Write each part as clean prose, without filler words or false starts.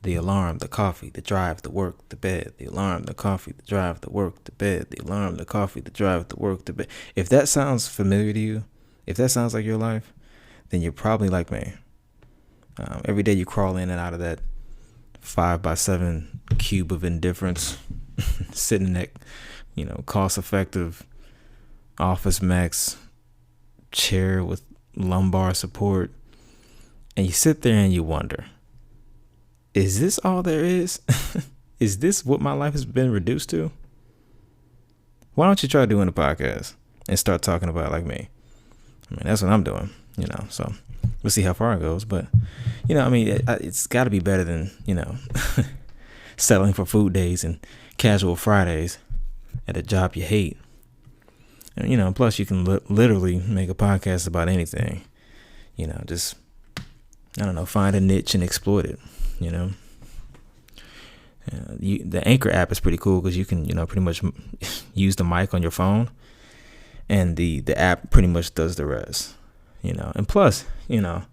The alarm, the coffee, the drive, the work, the bed. The alarm, the coffee, the drive, the work, the bed. The alarm, the coffee, the drive, the work, the bed. If that sounds familiar to you, if that sounds like your life, then you're probably like me. Every day you crawl in and out of that 5x7 cube of indifference, sitting in that, cost-effective Office Max chair with lumbar support, and you sit there and you wonder, is this all there is? Is this what my life has been reduced to? Why don't you try doing a podcast and start talking about it like me? I mean, that's what I'm doing, so we'll see how far it goes. But, it's got to be better than, settling for food days and casual Fridays at a job you hate. And, plus you can literally make a podcast about anything, just, find a niche and exploit it, the Anchor app is pretty cool because you can, pretty much use the mic on your phone, and the app pretty much does the rest, and plus, you don't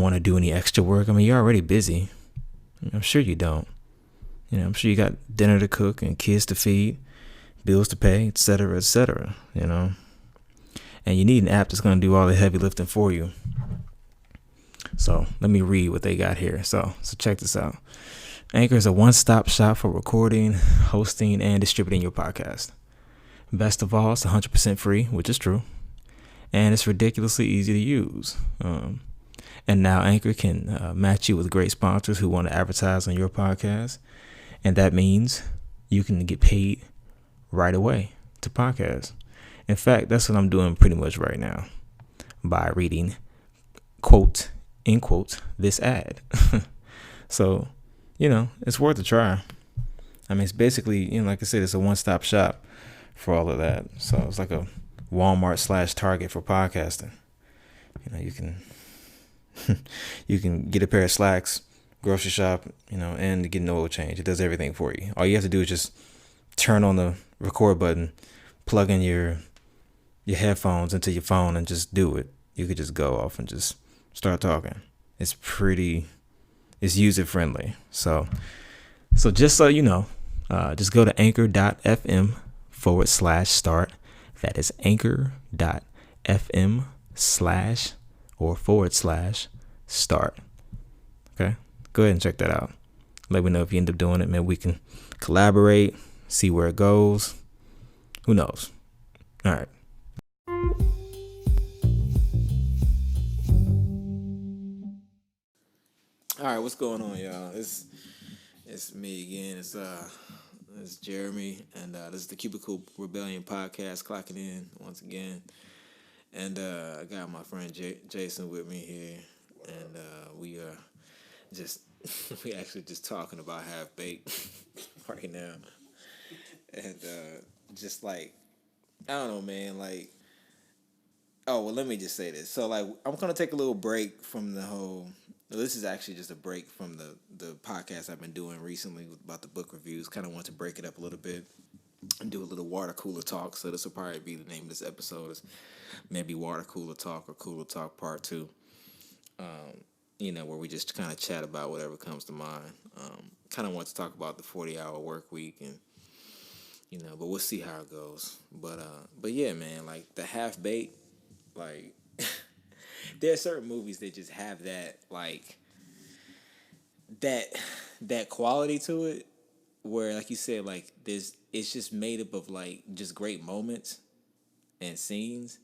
want to do any extra work. I mean, you're already busy. I'm sure you don't. I'm sure you got dinner to cook and kids to feed, bills to pay, et cetera, and you need an app that's going to do all the heavy lifting for you. So let me read what they got here. So check this out. Anchor is a one-stop shop for recording, hosting, and distributing your podcast. Best of all, it's 100% free, which is true, and it's ridiculously easy to use. And now Anchor can match you with great sponsors who want to advertise on your podcast, and that means you can get paid right away to podcast. In fact, that's what I'm doing pretty much right now by reading, quote, in quotes, this ad. So, it's worth a try. I mean, it's basically, like I said, it's a one-stop shop for all of that. So it's like a Walmart/Target for podcasting. You can you can get a pair of slacks, grocery shop, and get an oil change. It does everything for you. All you have to do is just turn on the record button, plug in your headphones into your phone, and just do it. You could just go off and just start talking. It's user friendly. So just so you know, just go to anchor.fm/start. That is anchor.fm/start. Okay, go ahead and check that out. Let me know if you end up doing it. Maybe we can collaborate, see where it goes. Who knows? All right. All right, what's going on, y'all? It's me again. It's Jeremy, and this is the Cubicle Rebellion podcast, clocking in once again. And I got my friend Jason with me here, and we are we actually just talking about half baked right now, and just like, I don't know, man, like. Oh, well, let me just say this. So, like, I'm going to take a little break from the whole... This is actually just a break from the podcast I've been doing recently about the book reviews. Kind of want to break it up a little bit and do a little water cooler talk. So this will probably be the name of this episode, is maybe Water Cooler Talk or Cooler Talk Part 2. Where we just kind of chat about whatever comes to mind. Kind of want to talk about the 40-hour work week, and but we'll see how it goes. But yeah, man, like the half-baked, like, there are certain movies that just have that, like, that quality to it, where, like you said, like, it's just made up of, like, just great moments and scenes,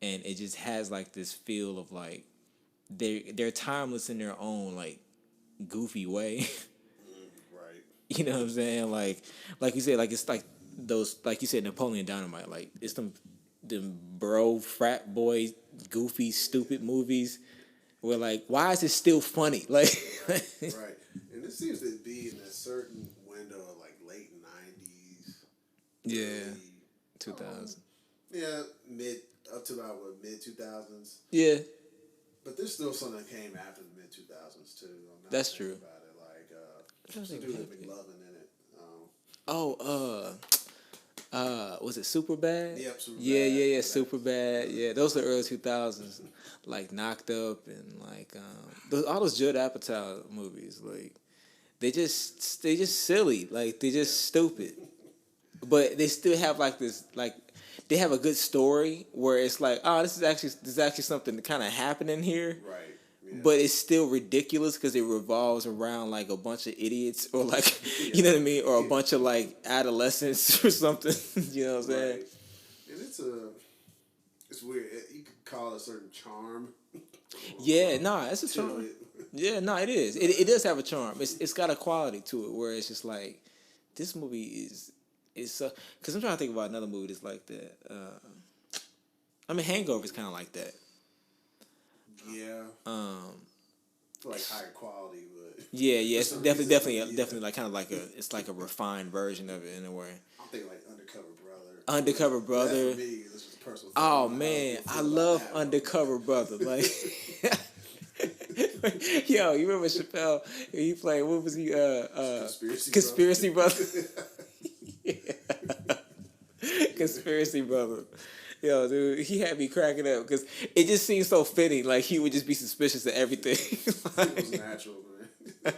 and it just has, like, this feel of, like, they're timeless in their own, like, goofy way. Right. You know what I'm saying? Like you said, like, it's like those, like you said, Napoleon Dynamite, like, it's them bro, frat boy, goofy, stupid movies where, like, why is it still funny? Like, Right. And it seems to be in a certain window of, like, late 90s. Yeah. 2000. Yeah, up to about mid-2000s. Yeah. But there's still some that came after the mid-2000s, too. That's true. About it. Like, the dude that McLovin in it. Was it Super Bad? Yep, Super Yeah, Bad. yeah, yeah, That- Super Bad. Yeah, those are the early 2000s. Like Knocked Up and like all those Judd Apatow movies. Like they just silly. Like they just stupid. But they still have like this like they have a good story where it's like, oh, this is actually something kind of happening here. Right. Yeah. But it's still ridiculous because it revolves around like a bunch of idiots or like Yeah. you know what I mean, or a bunch of like adolescents or something. You know what I'm saying? Right. And it's weird. You could call it a certain charm. Yeah, nah, it's a to charm. it. Yeah, no, it is. It does have a charm. It's got a quality to it where it's just like this movie is so. Because I'm trying to think about another movie that's like that. I mean, Hangover is kind of like that. Yeah. For like higher quality, but Yeah, yeah, it's some definitely reason, definitely like kind of like it's like a refined version of it in a way. I'm thinking like Undercover Brother. Undercover Brother. That for me, this is a personal. Oh thing. man, How I feel about love that one. Undercover Brother. Like, yo, you remember Chappelle? He played what was he? Conspiracy Brother. Yeah. Conspiracy Brother. Yo, dude, he had me cracking up because it just seemed so fitting. Like he would just be suspicious of everything. It was natural, man.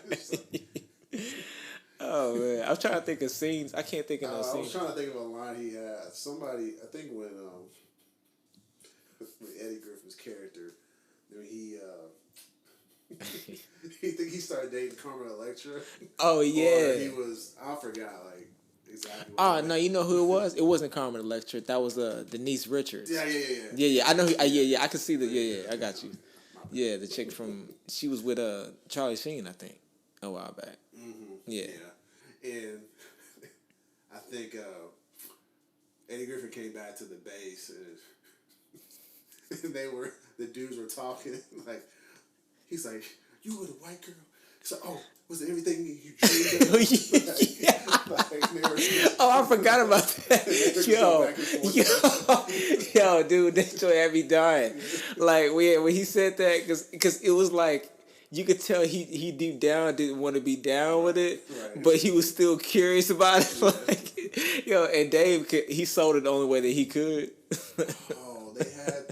Oh man, I'm trying to think of scenes. I can't think of no I was scenes. trying to think of a line he had. Somebody, I think when Eddie Griffin's character, when he he started dating Carmen Electra. Oh yeah. Or he was, I forgot like exactly. Oh no, you know who it was? It wasn't Carmen Electra. That was Denise Richards. Yeah. Yeah. I know. Yeah. I can see the. Yeah. I got you. Yeah, the chick from she was with Charlie Sheen, I think, a while back. Mm-hmm. Yeah. And I think Eddie Griffin came back to the base and the dudes were talking like he's like, you were the white girl. He's like, oh, was it everything you dreamed of? Oh, I forgot about that. Yo, dude, that joy had me dying. Like when he said that, because it was like you could tell he deep down didn't want to be down with it, right. but he was still curious about it. Like, yo, and Dave, he sold it the only way that he could. Oh, they had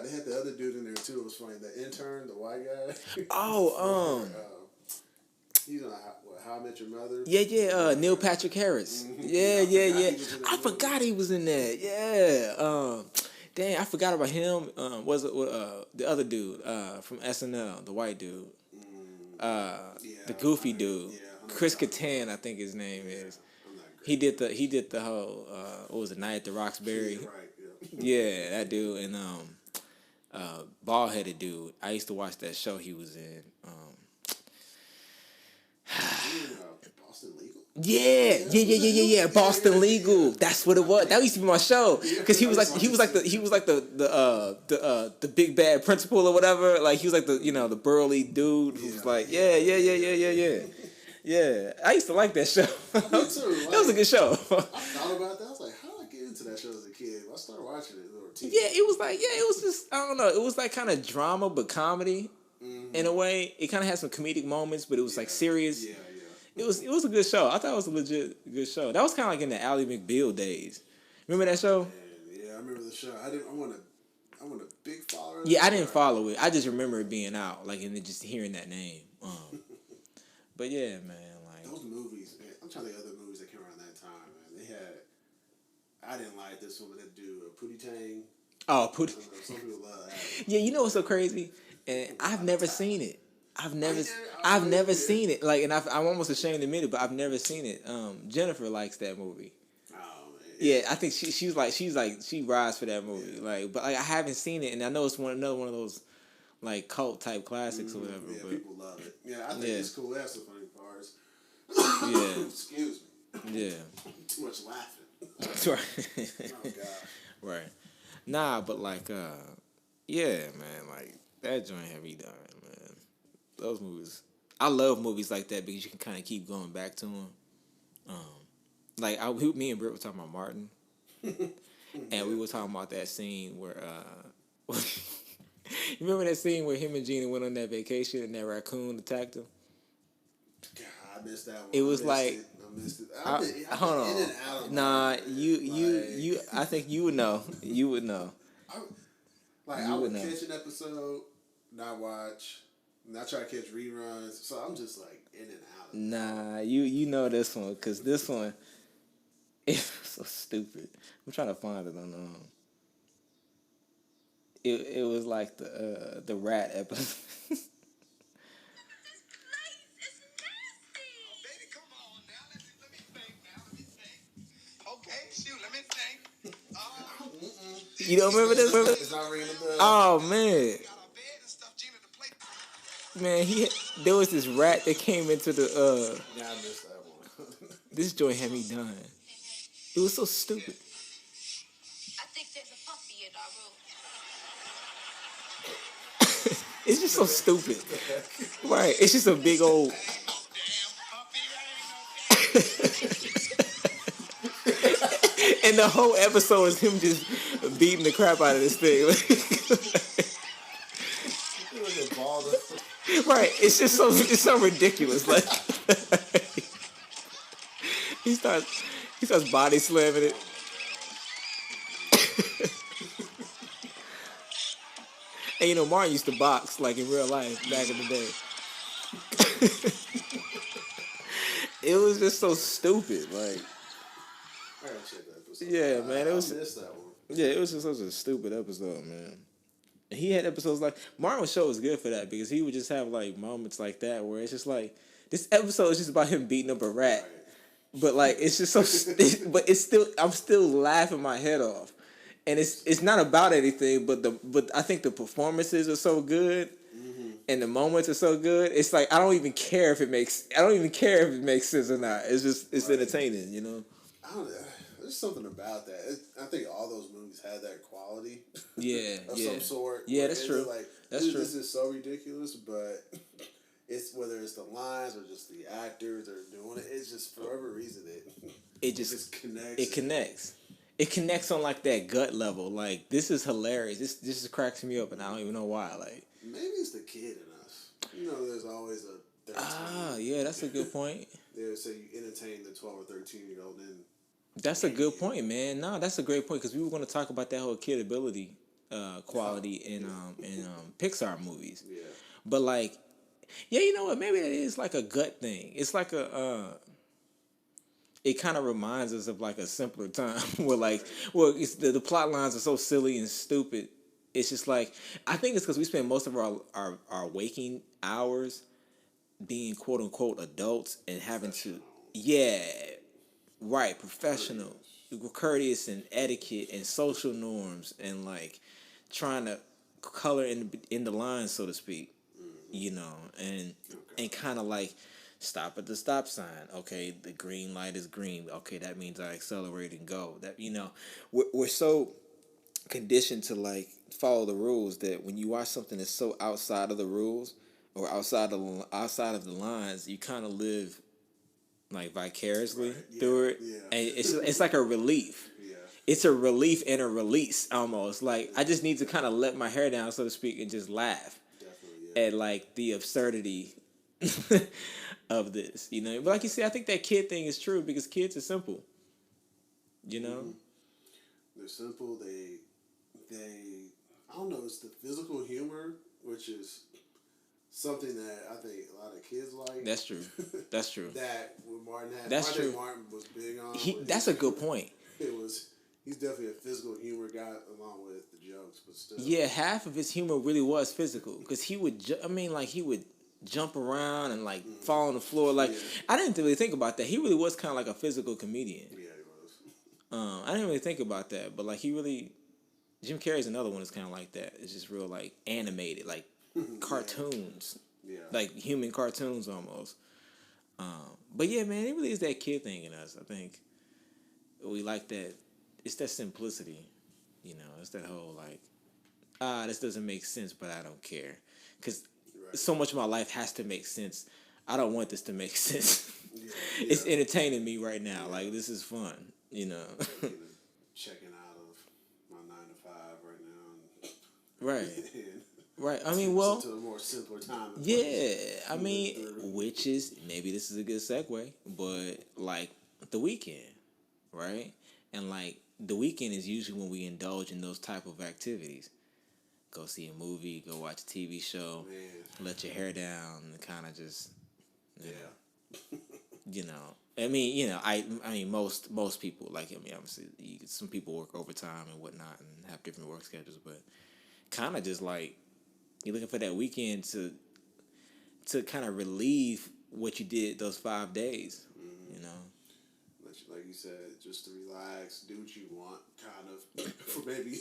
they had the other dude in there too. It was funny. The intern, the white guy. Oh, he's on How I Met Your Mother. Yeah. Neil Patrick Harris. Mm-hmm. Yeah. I forgot he was in that. Yeah. Dang, I forgot about him. Was it the other dude from SNL, the white dude, the goofy dude, Chris Kattan, I think his name is. He did the whole what was it, Night at the Roxbury? Right. Yeah, that dude and bald headed dude. I used to watch that show he was in. Boston Legal. Yeah. Boston Legal. That's what it was. That used to be my show because he was like the big bad principal or whatever. Like he was like the burly dude who was like yeah. I used to like that show. Me too. Like, that was a good show. I thought about that. I was like, how did I get into that show as a kid? I started watching it on TV. Yeah, it was just I don't know. It was like kind of drama but comedy in a way. It kind of had some comedic moments, but it was like serious. Yeah. It was a good show. I thought it was a legit good show. That was kind of like in the Ally McBeal days. Remember that show? Yeah, I remember the show. I want a big follower. Yeah, I didn't follow it. I just remember it being out, like, and then just hearing that name. But yeah, man, like those movies. Man, I'm trying to think of other movies that came around that time. Man, they had. I didn't like this one, but that dude Pootie Tang. Oh, Pootie. Some people love that. Yeah, you know what's so crazy? And I've never seen it. I've never seen it. Like, and I'm almost ashamed to admit it, but I've never seen it. Jennifer likes that movie. Oh man. Yeah, I think she rides for that movie. Yeah. Like, but like I haven't seen it, and I know it's another one of those like cult type classics or whatever. Yeah, but people love it. Yeah, I think it's cool. That's the funny parts. Yeah. Excuse me. Yeah. Too much laughing. Right. Oh god. Right. Nah, but like, yeah, man, like that joint had me done, man. Those movies, I love movies like that because you can kind of keep going back to them. Like me and Britt were talking about Martin, and we were talking about that scene where, you remember that scene where him and Gina went on that vacation and that raccoon attacked him? God, I missed that one. It was like, I missed it. I, I've been hold in and on. out of Nah, Martin, man. you. I think you would know. You would know. I, I You would would know. catch an episode, not watch, not try to catch reruns. So I'm just like in and out. Nah, you know this one because this one is so stupid. I'm trying to find it on. It was like the rat episode. You don't remember this? It's not ringing a bell. Oh man, man, there was this rat that came into the Yeah, I missed that one. this joint had me dying. It was so stupid. I think there's a puppy in our room. It's just so stupid. Right. It's just a big old and the whole episode is him just beating the crap out of this thing. It was a ball. Right. It's just so ridiculous. Like he starts body slamming it. And you know, Martin used to box like in real life back in the day. It was just so stupid. Like, I gotta check that episode. yeah, man, it was. I missed that one. Yeah, it was just such a stupid episode, man. And he had episodes like Martin's show was good for that because he would just have like moments like that where it's just like this episode is just about him beating up a rat, but like it's just so. But it's still I'm still laughing my head off, and it's not about anything, but I think the performances are so good. And the moments are so good. It's like I don't even care if it makes sense or not. It's entertaining, you know. I don't know. There's something about that. I think all those movies had that quality. Yeah, of yeah. some sort. Yeah, that's true. Like, That's dude, true. This is so ridiculous, but it's whether it's the lines or just the actors that are doing it. It's just for whatever reason It just connects. It connects. It connects on like that gut level. Like this is hilarious. This just cracks me up, and I don't even know why. Like Maybe it's the kid in us. You know, there's always a 13. yeah, that's a good point. They say you entertain the 12 or 13-year-old, and That's a good point, man. No, that's a great point because we were going to talk about that whole kid ability quality in Pixar movies. yeah, But like, yeah, you know what? Maybe that is like a gut thing. It's like it kind of reminds us of like a simpler time where like, well, it's the plot lines are so silly and stupid. It's just like I think it's because we spend most of our waking hours being quote unquote adults and having to right, professional, courteous and etiquette and social norms and like trying to color in the lines, so to speak, you know, and kind of like stop at the stop sign. Okay, the green light is green. Okay, that means I accelerate and go. That, you know, we're so conditioned to like follow the rules that when you watch something that's so outside of the rules or outside of the lines, you kind of live like vicariously through it, and it's like a relief. yeah. It's a relief and a release almost. Like I just need to kind of let my hair down, so to speak, and just laugh at like the absurdity of this, you know. But like you said, I think that kid thing is true because kids are simple, you know. They're simple. They I don't know. It's the physical humor, which is something that I think a lot of kids like. That's true. That's true. That what Martin had. That's true. Martin was big on. That's a good point. He's definitely a physical humor guy along with the jokes, but still. Yeah, half of his humor really was physical because he would. He would jump around and like fall on the floor. Like I didn't really think about that. He really was kind of like a physical comedian. Yeah, he was. I didn't really think about that, but like he really. Jim Carrey's another one that's kind of like that. It's just real like animated, like cartoons. Yeah. Like human cartoons almost. But yeah, man, it really is that kid thing in us. I think we like that. It's that simplicity, you know. It's that whole like, this doesn't make sense, but I don't care, because so much of my life has to make sense. I don't want this to make sense. Yeah. It's entertaining me right now. Like this is fun, you know. Checking out of my 9 to 5 right now. Right. Right. I mean, well, to a more simpler time and yeah. place. I mean, Through. which is maybe this is a good segue, but like the weekend, right? And like the weekend is usually when we indulge in those type of activities. Go see a movie, go watch a TV show, Man, let your hair down, and kind of just, yeah. you know. I mean, you know, I mean, most people like. I mean, obviously, some people work overtime and whatnot, and have different work schedules, but kind of just like you're looking for that weekend to kind of relieve what you did those 5 days. You know. Like you said, just to relax, do what you want, kind of, for maybe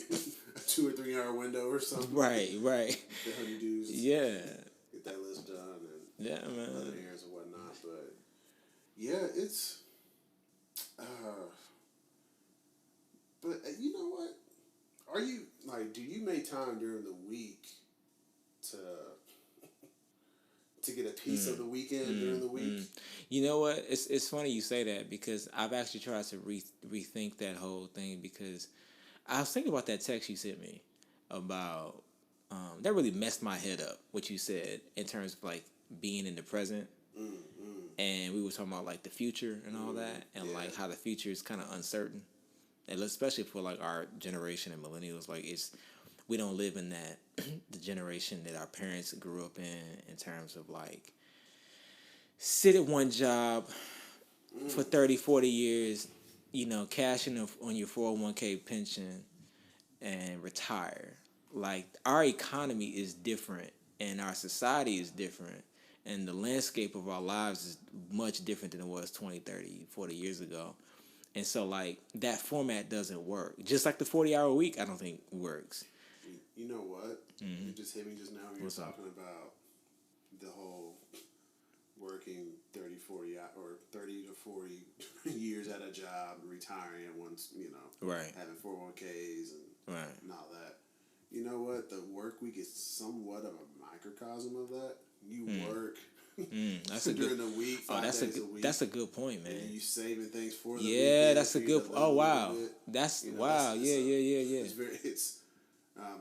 a 2 or 3 hour window or something. Right. The honeydews. Yeah. Get that list done and Yeah, man. other errands and whatnot. But yeah, it's. But you know what? Are you like? Do you make time during the week to get a piece of the weekend during the week? You know what? It's funny you say that because I've actually tried to rethink that whole thing because I was thinking about that text you sent me about that really messed my head up. What you said in terms of like being in the present, and we were talking about like the future and all that, and like how the future is kind of uncertain, and especially for like our generation and millennials, like we don't live in that the generation that our parents grew up in terms of like sit at one job for 30, 40 years, you know, cashing on your 401k pension and retire. Like our economy is different and our society is different and the landscape of our lives is much different than it was 20, 30, 40 years ago. And so like that format doesn't work. Just like the 40-hour week I don't think works. You know what? It just hit me just now when you were talking about the whole working 30, 40 or 30 to 40 years at a job, retiring at once, you know, Right. having 401ks Right. and all that. You know what? The work week is somewhat of a microcosm of that. You work That's during the week, 5 days a week. That's a good point, man. And you saving things for the Yeah, weekend that's a for you good. to live Oh a wow, little bit. that's You know, wow. it's Yeah. it's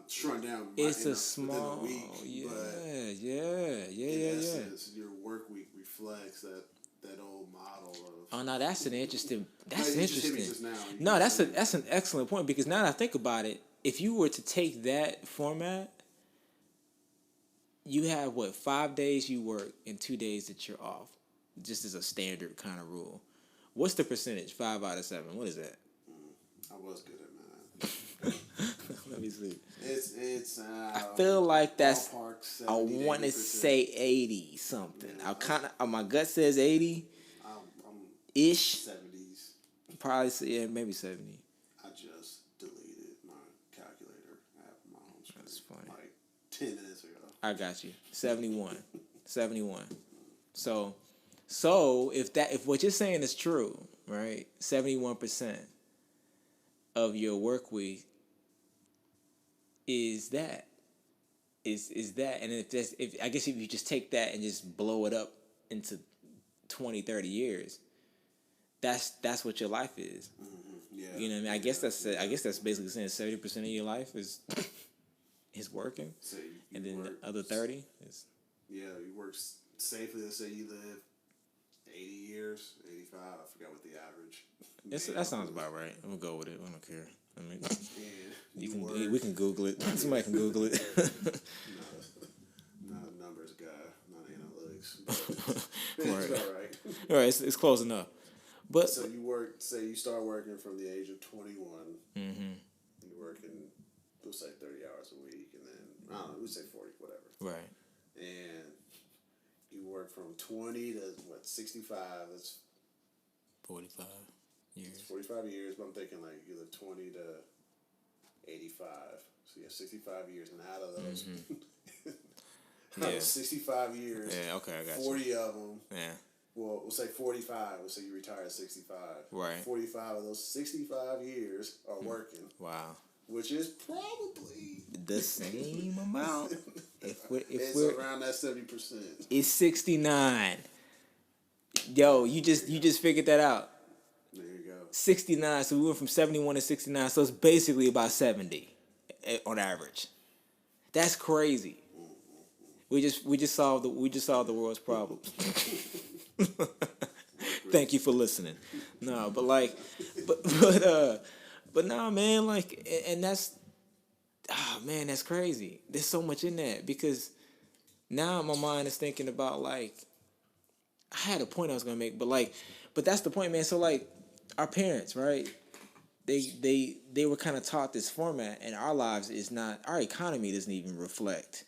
shrunk down. It's a within small. the week, but Yeah. in essence, your work week reflects that old model of. Oh no, that's an interesting. That's It just hit me interesting. just now. You No, know that's what I'm that's an excellent point because now that I think about it, if you were to take that format, you have what 5 days you work and 2 days that you're off, just as a standard kind of rule. What's the percentage? 5 out of 7. What is that? I was good at math. Let me see. It's. I feel like that's. Ballpark 70 I want to say 80 something. I kind of my gut says 80 I'm ish. 70s. Probably yeah, maybe 70. I just deleted my calculator at my home screen. That's funny. Like 10 minutes ago. I got you. 71. 71. So if what you're saying is true, right? 71% of your work week is that. Is that, and if I guess if you just take that and just blow it up into 20, 30 years, that's what your life is. Yeah. You know what I mean? I guess that's basically saying 70% of your life is working, So and then work, the other 30 is. Yeah, you work safely. Let's say you live 80 years, 85. I forgot what the average. That sounds about right. I'm gonna go with it. I don't care. I mean, And we can Google it. Somebody can Google it. not a numbers guy, not analytics. But Right. it's all right. All right, it's close enough. But So you work. Say you start working from the age of 21. Mm-hmm. You're working, we'll say 30 hours a week, and then I don't know, we'll say 40, whatever. right, And you work from 20 to what 65. That's 45 years. 45 years. But I'm thinking like you live 20 to 85. So you have 65 years, and out of those, out Yeah. of 65 years, Yeah, okay, I got 40 of them. Yeah, Well, we'll say 45. We'll say you retire at 65. Right. 45 of those 65 years are working, wow. which is probably The same amount. If it's we're around that 70%. it's 69. Yo, you just figured that out. There you go. 69. So we went from 71 to 69. So it's basically about 70 on average. That's crazy. We just solved the world's problems. Thank you for listening. No, but like, but nah, man, like, and that's, ah, man, that's crazy. There's so much in that because now my mind is thinking about like I had a point I was gonna make, but that's the point, man. So like our parents, right? They were kind of taught this format, and our lives is not, our economy doesn't even reflect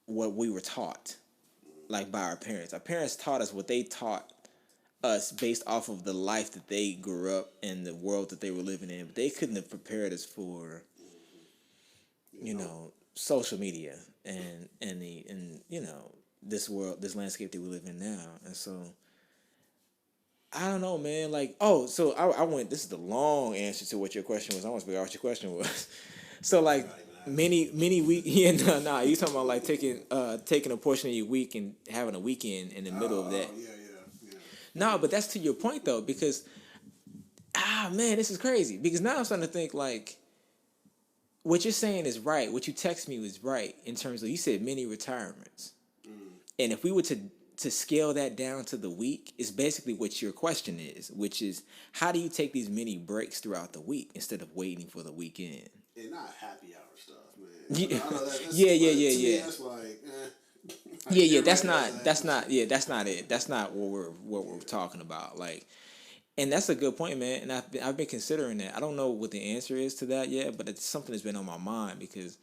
what we were taught, like by our parents. Our parents taught us what they taught us based off of the life that they grew up in, the world that they were living in. But they couldn't have prepared us for, social media and this world, this landscape that we live in now. And so I don't know, man. Like, oh, so I went. This is the long answer to what your question was. I want to figure out what your question was. So, like, many week. Yeah, no. You talking about like taking a portion of your week and having a weekend in the middle of that? Yeah. No, but that's to your point though, because man, this is crazy. Because now I'm starting to think like what you're saying is right. What you text me was right in terms of, you said mini retirements, and if we were to scale that down to the week, is basically what your question is, which is how do you take these mini breaks throughout the week instead of waiting for the weekend? And not happy hour stuff, man. Yeah, I know yeah. To me, that's like, Yeah. That's everybody not. does that. That's not it. That's not what we're talking about. Like, and that's a good point, man. And I've been considering that. I don't know what the answer is to that yet, but it's something that's been on my mind because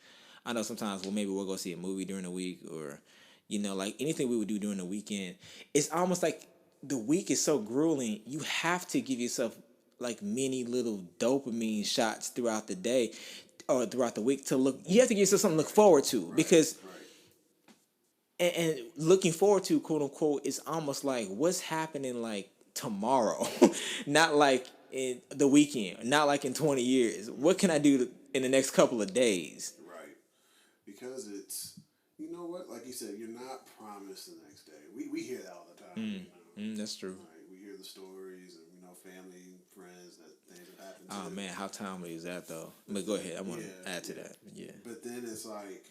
I know sometimes, well, maybe we'll go see a movie during the week, or like anything we would do during the weekend. It's almost like the week is so grueling. You have to give yourself like many little dopamine shots throughout the day or throughout the week to look. You have to give yourself something to look forward to, because and looking forward to, quote unquote, is almost like what's happening like tomorrow, not like in the weekend, not like in 20 years. What can I do in the next couple of days? Right. Because it's, you know what? Like you said, you're not promised the next day. We hear that all the time. That's true. Right. We hear the stories and, family, friends that things have happened to. Oh man, how timely is that though? But go ahead, I want to add to that. Yeah. But then it's like,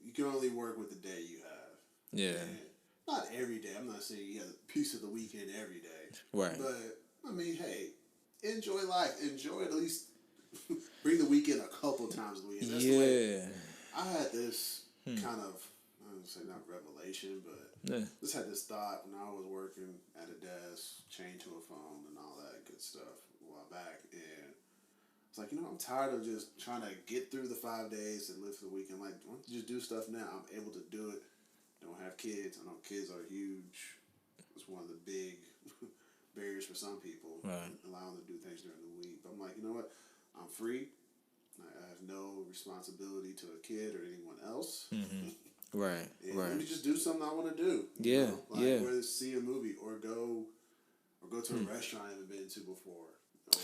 you can only work with the day you have. Yeah. And not every day. I'm not saying you have a piece of the weekend every day. Right. But, I mean, hey, enjoy life. Enjoy at least, bring the weekend a couple times a week. That's the way I had this kind of, I don't say not revelation, but just had this thought when I was working at a desk, chained to a phone and all that good stuff a while back. And it's like, I'm tired of just trying to get through the 5 days and live for the weekend. Like, why don't you just do stuff now? I'm able to do it. Don't have kids. I know kids are huge. It's one of the big barriers for some people, allowing them to do things during the week. But I'm like, you know what? I'm free. I have no responsibility to a kid or anyone else. Right. Let me just do something I want to do. Yeah. Whether it's see a movie or go to a restaurant I haven't been to before. Or,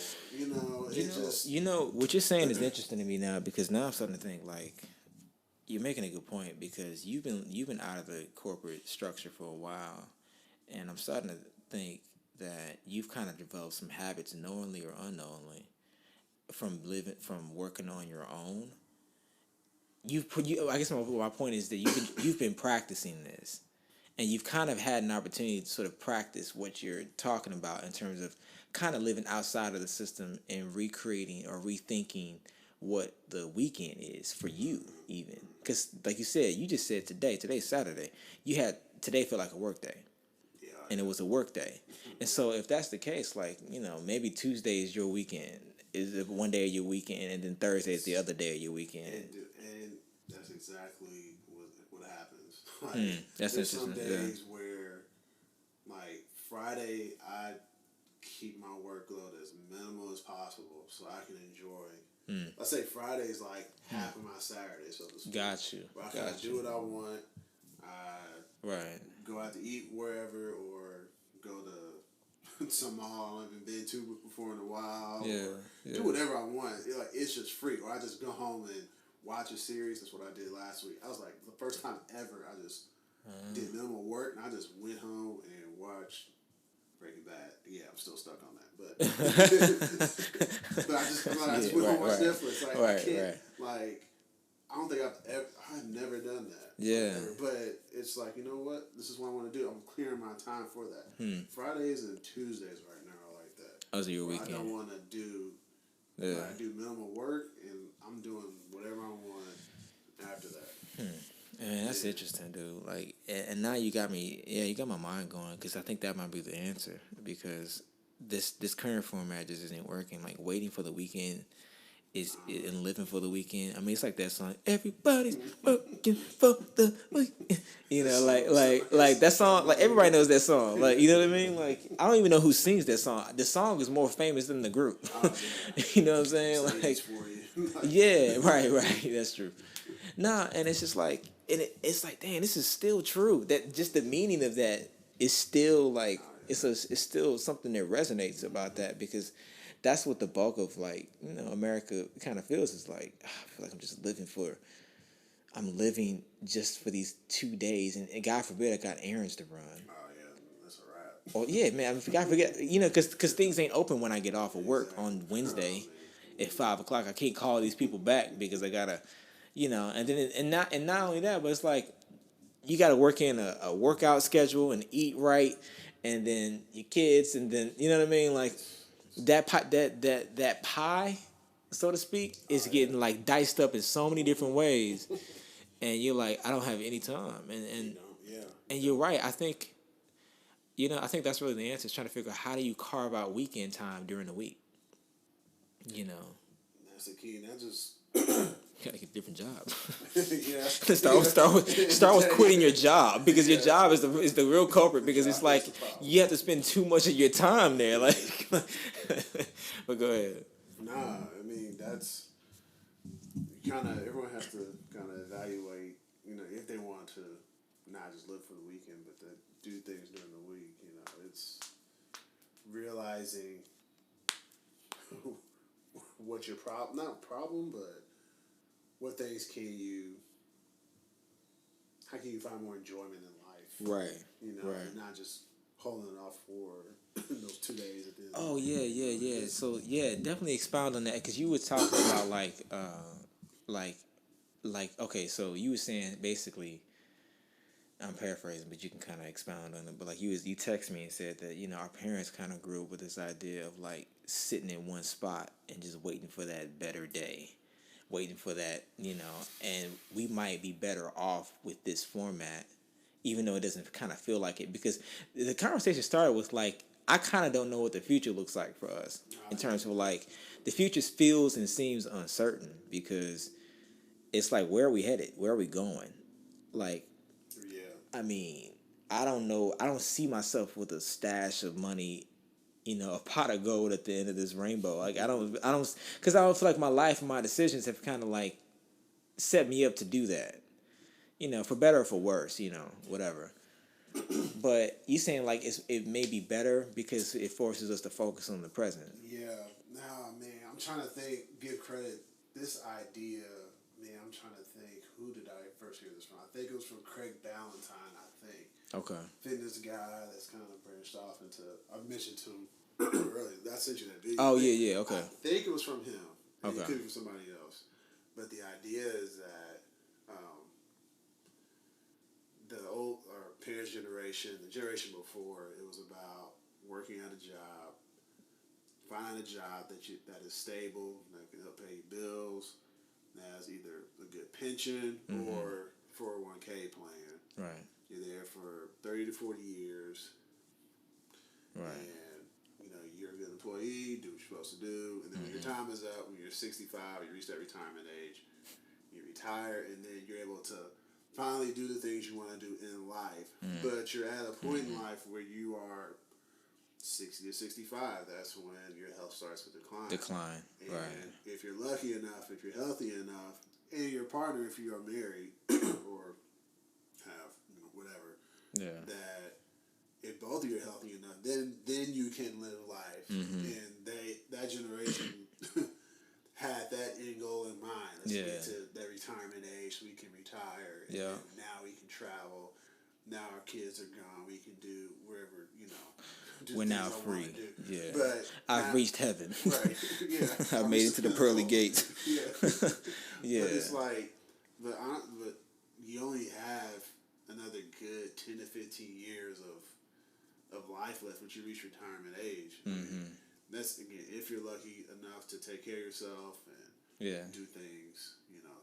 what you're saying is interesting to me now, because now I'm starting to think like you're making a good point, because you've been out of the corporate structure for a while, and I'm starting to think that you've kind of developed some habits, knowingly or unknowingly, from working on your own. I guess my point is that you've been practicing this, and you've kind of had an opportunity to sort of practice what you're talking about in terms of kind of living outside of the system and recreating or rethinking what the weekend is for you, even. Because like you said, you just said today's Saturday. Today felt like a work day. Yeah. And it was a work day. And so if that's the case, like, maybe Tuesday is your weekend, is one day of your weekend, and then Thursday is the other day of your weekend. And that's exactly what happens. Like, That's there's interesting. some days where, like, Friday, I keep my workload as minimal as possible so I can enjoy. Let's say Friday is like half of my Saturday, so to speak. Got you. Where I can do what I want. Go out to eat wherever, or go to some mall I haven't been to before in a while. Yeah. Do whatever I want. It's just free. Or I just go home and watch a series. That's what I did last week. I was like, the first time ever, I just did minimal work, and I just went home and watched Breaking Bad. Yeah, I'm still stuck on that, but but I just went home and watched Netflix. Like, I can't, like, I don't think I've never done that. Yeah. But it's like, you know what? This is what I want to do. I'm clearing my time for that. Fridays and Tuesdays right now are like that. Those are your Where weekend. I don't want to do. I do minimal work, and I'm doing whatever I want after that. Man, that's interesting, dude. Like, and now you got me. Yeah, you got my mind going because I think that might be the answer. Because this current format just isn't working. Like waiting for the weekend and living for the weekend. I mean, it's like that song. Everybody's working for the weekend. You know, like that song. Like everybody knows that song. Like you know what I mean. Like I don't even know who sings that song. The song is more famous than the group. You know what I'm saying? Like, yeah, right. That's true. Nah, and it's just like, and it's like, dang, this is still true. That just the meaning of that is still like, it's still something that resonates about that because that's what the bulk of like, you know, America kind of feels is like, I feel like I'm living just for these 2 days, and God forbid I got errands to run. Oh yeah, that's a wrap. Oh yeah, man, I mean, God forget, you know, because things ain't open when I get off of work on Wednesday at 5 o'clock. I can't call these people back because I gotta. You know, and then and not only that, but it's like you got to work in a workout schedule and eat right, and then your kids, and then you know what I mean. Like that pie, so to speak, is getting like diced up in so many different ways, and you're like, I don't have any time, and you're right. I think, you know, I think that's really the answer. Is trying to figure out how do you carve out weekend time during the week. You know, that's the key. And that just. You gotta get a different job. Yeah. start with quitting your job because your job is the real culprit because it's like you have to spend too much of your time there. Like, but go ahead. Nah, I mean that's everyone has to kind of evaluate, you know, if they want to not just live for the weekend, but to do things during the week. You know, it's realizing what your problem, but what things how can you find more enjoyment in life? Right. You know, and not just holding it off for those 2 days at the end. Oh yeah. So yeah, definitely expound on that because you were talking about like okay, so you were saying basically. I'm paraphrasing, but you can kind of expound on it. But like you text me and said that, you know, our parents kind of grew up with this idea of like sitting in one spot and just waiting for that better day, waiting for that, you know, and we might be better off with this format, even though it doesn't kind of feel like it, because the conversation started with like, I kind of don't know what the future looks like for us in terms of like the future feels and seems uncertain because it's like, where are we headed? Where are we going? Like, I mean, I don't know. I don't see myself with a stash of money, you know, a pot of gold at the end of this rainbow. Like, because I don't feel like my life and my decisions have kind of like set me up to do that, you know, for better or for worse, you know, whatever. But you saying like it may be better because it forces us to focus on the present. Yeah. Nah, man, I'm trying to give credit. This idea, man, I'm trying to think. Who did I first hear this from? I think it was from Craig Ballantyne, I think. Okay. Fitness guy that's kind of branched off into, I mentioned to him earlier. I sent you that video. Oh, yeah, okay. I think it was from him. Okay. It could be from somebody else. But the idea is that the old, our parents' generation, the generation before, it was about working at a job, finding a job that is stable, that can help pay bills, that has either a good pension or 401k plan. Right. You're there for 30 to 40 years. Right. And, you know, you're a good employee, do what you're supposed to do. And then when your time is up, when you're 65, you reach that retirement age, you retire, and then you're able to finally do the things you want to do in life. But you're at a point in life where you are 60 to 65. That's when your health starts to decline. And right. if you're lucky enough, if you're healthy enough, and your partner, if you are married or have, you know, whatever, that if both of you are healthy enough, then you can live life. And that generation had that end goal in mind. Let's get to that retirement age so we can retire. And now we can travel. Now our kids are gone. We can do wherever, you know. We're now free. Yeah. But I've reached heaven. Right. Yeah. I've made it to the pearly gates. Yeah. Yeah. But it's like, but you only have another good 10 to 15 years of life left once you reach retirement age. Mm-hmm. That's, again, if you're lucky enough to take care of yourself and Yeah. do things,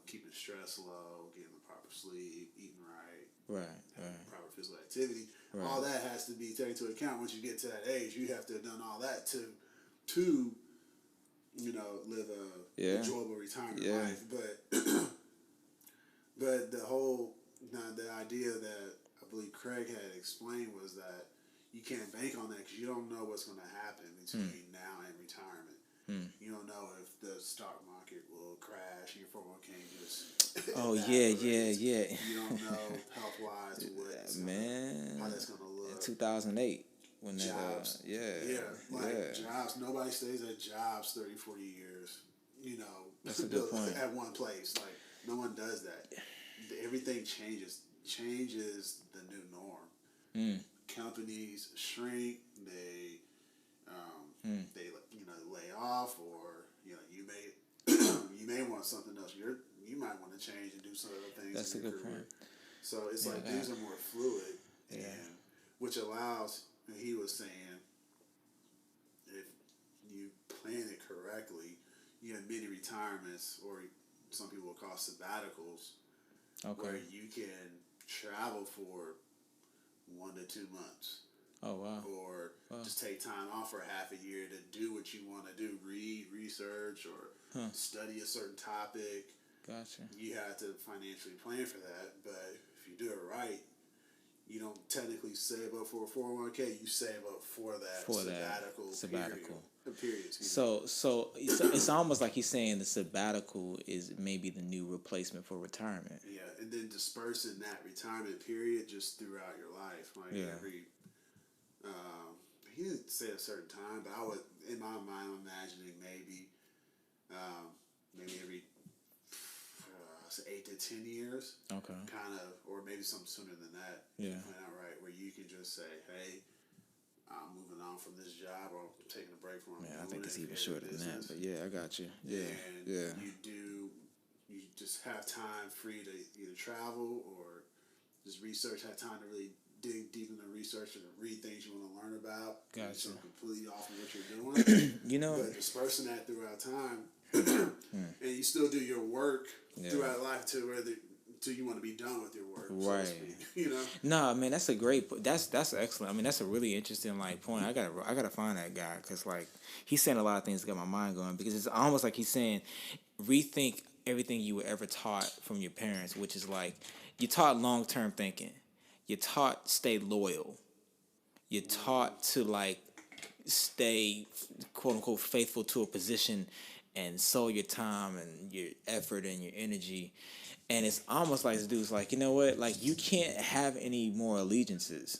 keeping stress low, getting the proper sleep, eating right, Right. proper physical activity. Right. All that has to be taken into account. Once you get to that age, you have to have done all that to live a enjoyable retirement life. But the idea that I believe Craig had explained was that you can't bank on that because you don't know what's going to happen between now and retirement. You don't know if the stock market will crash, your 401k just. Oh yeah. You don't know health wise how that's going to look. 2008 when jobs. Jobs. Jobs. Nobody stays at jobs 30, 40 years. That's a good point. At one place, like no one does that. Everything changes the new norm. Companies shrink. They lay off, or you may want something else. You might want to change and do some other things. That's a good point. So it's like things are more fluid, and which allows. He was saying, if you plan it correctly, you have mini retirements, or some people will call sabbaticals, where you can travel for 1 to 2 months. Oh, wow. Or just take time off for half a year to do what you want to do, read, research, or study a certain topic. Gotcha. You have to financially plan for that, but if you do it right, you don't technically save up for a 401k. You save up for that sabbatical period. So it's almost like he's saying the sabbatical is maybe the new replacement for retirement. Yeah, and then dispersing that retirement period just throughout your life, every. He didn't say a certain time, but I would, in my mind, I'm imagining maybe every 8 to 10 years. Okay. Kind of, or maybe something sooner than that. Yeah. Right, where you can just say, hey, I'm moving on from this job, or I'm taking a break from. I think it's even shorter than that, but I got you. Yeah. And you just have time free to either travel or just research. Have time to really dig deep into research and read things you want to learn about. Gotcha. So completely off of what you're doing. But dispersing that throughout time, and you still do your work throughout life till you want to be done with your work. Right. So to speak, No, man, that's a great. That's excellent. I mean, that's a really interesting point. I gotta find that guy because he's saying a lot of things that got my mind going, because it's almost like he's saying rethink everything you were ever taught from your parents, which is like you taught long-term thinking. You're taught stay loyal. You're taught to stay quote unquote faithful to a position and sow your time and your effort and your energy. And it's almost like this dude's like, you know what? You can't have any more allegiances.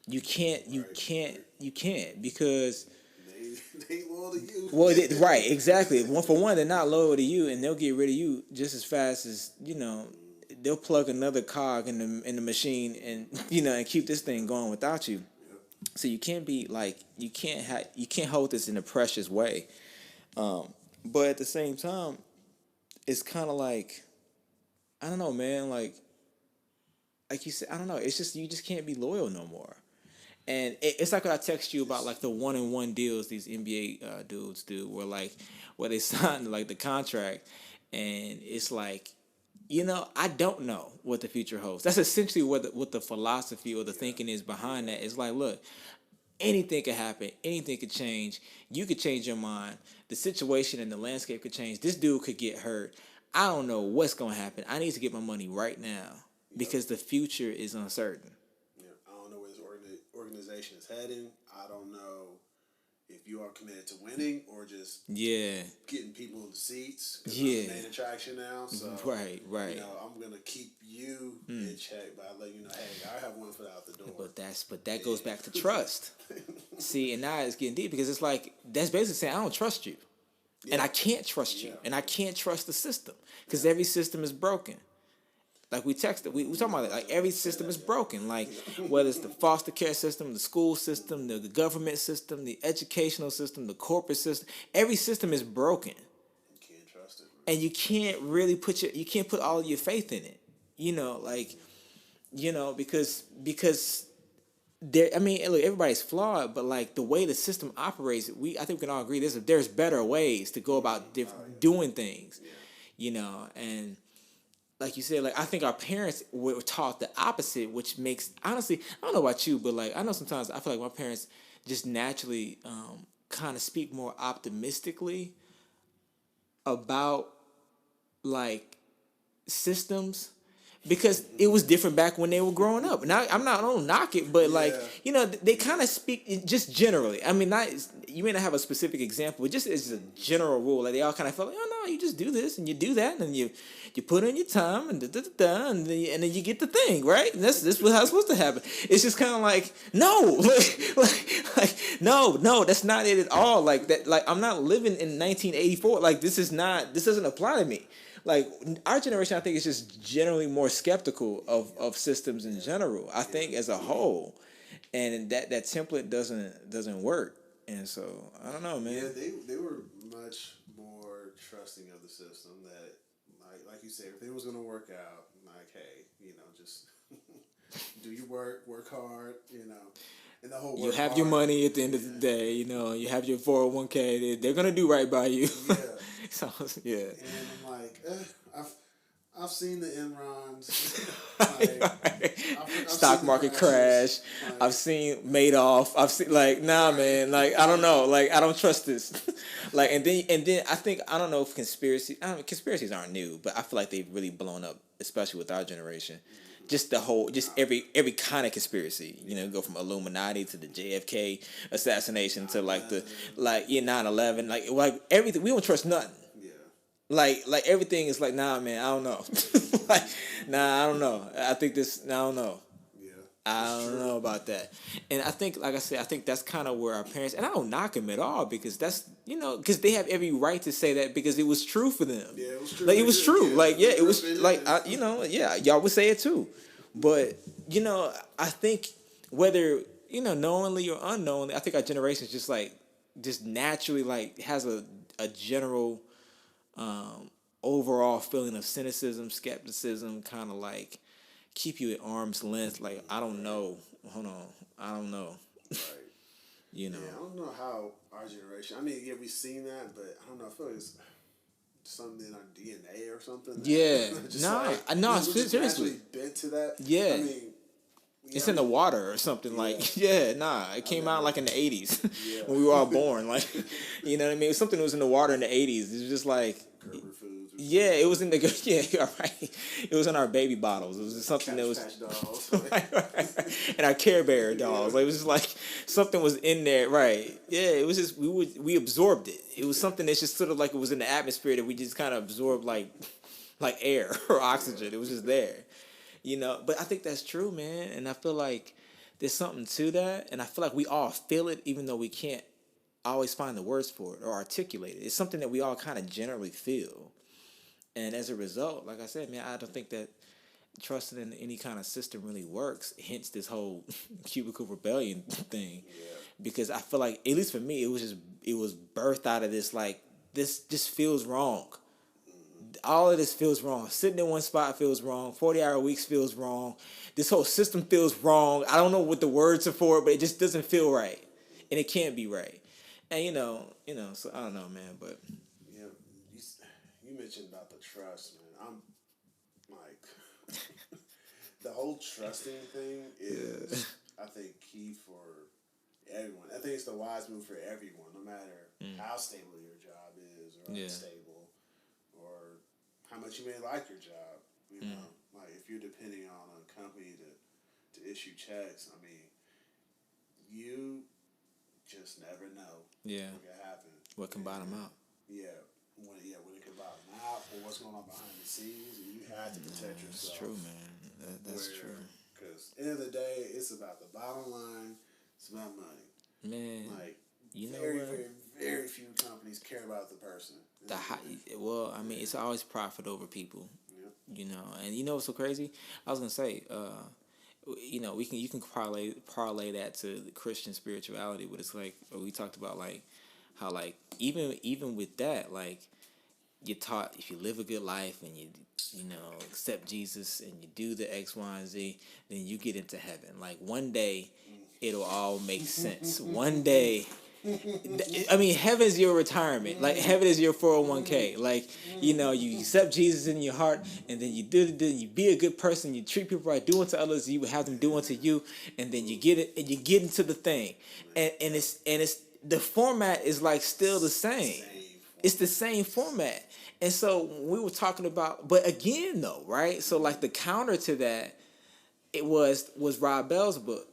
You can't because they ain't loyal to you. Well, right, exactly. For one, they're not loyal to you, and they'll get rid of you just as fast as they'll plug another cog in the machine and and keep this thing going without you. Yep. So you can't be you can't hold this in a precious way. But at the same time, it's kind of I don't know, man. Like you said, I don't know. It's just you just can't be loyal no more. And it's like what I text you about, the 1-on-1 deals these NBA dudes do, where they sign the contract, and it's I don't know what the future holds. That's essentially what the philosophy or the thinking is behind that. It's look, anything could happen. Anything could change. You could change your mind. The situation and the landscape could change. This dude could get hurt. I don't know what's going to happen. I need to get my money right now because the future is uncertain. Yeah, I don't know where this organization is heading. I don't know if you are committed to winning or just getting people in the seats. I'm the main attraction now. So right. I'm gonna keep you in check by letting you know, hey, I have one foot out the door. But that goes back to trust. See, and now it's getting deep because it's that's basically saying I don't trust you, and I can't trust you, and I can't trust the system because every system is broken. We texted, we talking about it. Every system is broken. Whether it's the foster care system, the school system, the government system, the educational system, the corporate system, every system is broken. You can't trust it, and you can't really you can't put all of your faith in it. Like because there. I mean, look, everybody's flawed, but like the way the system operates, I think we can all agree there's better ways to go about doing things. And like you said, like I think our parents were taught the opposite, which makes honestly, I don't know about you, but like I know sometimes I feel like my parents just naturally kind of speak more optimistically about like systems because it was different back when they were growing up. Now I don't knock it, but like they kind of speak just generally. I mean, not you may not have a specific example, but just as a general rule, like they all kind of felt like, oh no, you just do this and you do that, and you put in your time and and then you get the thing right. And this was how it's supposed to happen. It's just kind of like no, like no, that's not it at all. Like that, like I'm not living in 1984. Like this doesn't apply to me. Like our generation, I think is just generally more skeptical of systems in general. I think as a whole, and that template doesn't work. And so I don't know, man. Yeah, they were much more trusting of the system that, like you said, everything was gonna work out. Like, hey, just do your work hard, and the whole. You have your money at the end of the day, you have your 401k. They're gonna do right by you. Yeah. So yeah. And I'm like, I've seen the Enrons. Stock market crash. Like, I've seen Madoff. I've seen nah, man. Like I don't know. Like I don't trust this. Like and then I think I don't know if conspiracies aren't new, but I feel like they've really blown up, especially with our generation. Just every kind of conspiracy, go from Illuminati to the JFK assassination to like 9/11, like everything. We don't trust nothing. Like everything is like, nah, man, I don't know. Like, nah, I don't know. I think I don't know. Yeah. I don't know about that. And I think, like I said, I think that's kind of where our parents, and I don't knock them at all because that's, because they have every right to say that because it was true for them. Yeah, it was true. Like, it was true. Yeah. Like, yeah, it was, like, y'all would say it too. But, I think whether, knowingly or unknowingly, I think our generation is just naturally, like, has a general overall feeling of cynicism, skepticism, kind of like keep you at arm's length. Like, I don't know. Hold on. I don't know. Right. Yeah, I don't know how our generation. I mean, yeah, we've seen that, but I don't know. I feel like it's something in our DNA or something. Yeah. No. Seriously. Bent to that. Yeah. I mean, it's in the water or something. Like, it came out like in the 80s when we were all born. Like, you know what I mean? It was something that was in the water in the 80s. It was just like, Gerber foods. Yeah, it was in you're right. It was in our baby bottles. It was just something that was and our Care Bear dolls. Like, it was just like something was in there, right? Yeah, it was just we absorbed it. It was something that's just sort of like it was in the atmosphere that we just kind of absorbed like air or oxygen. It was just there, But I think that's true, man. And I feel like there's something to that, and I feel like we all feel it, even though we can't always find the words for it or articulate it. It's something that we all kind of generally feel. And as a result, like I said, man, I don't think that trusting in any kind of system really works. Hence this whole cubicle rebellion thing. Yeah. Because I feel like, at least for me, it was birthed out of this, like, this just feels wrong. All of this feels wrong. Sitting in one spot feels wrong. 40-hour weeks feels wrong. This whole system feels wrong. I don't know what the words are for, but it just doesn't feel right. And it can't be right. And, so I don't know, man, but... You mentioned about the trust, man. I'm like, the whole trusting thing is, I think, key for everyone. I think it's the wise move for everyone, no matter how stable your job is or unstable, or how much you may like your job. You know, like if you're depending on a company to issue checks, I mean, you just never know what can happen. What can bottom out? Yeah. When it can bottom out or what's going on behind the scenes, and you have to protect yourself. That's true, man. That's true. Because at the end of the day, it's about the bottom line. It's about money. Man, like very, very few companies care about the person. I mean, it's always profit over people. Yeah. And what's so crazy? I was gonna say, you can parlay that to the Christian spirituality, but it's like we talked about, like how like even with that, like you're taught if you live a good life and you know accept Jesus and you do the X, Y, and Z, then you get into heaven. Like one day, it'll all make sense. One day. I mean, heaven is your retirement. Like heaven is your 401k. Like you know, you accept Jesus in your heart, and then you be a good person. You treat people right, do unto others, you would have them do unto you, and then you get it, and you get into the thing, and it's the format is like still the same. It's the same format, and so we were talking about, but again though, right? So like the counter to that, it was Rob Bell's book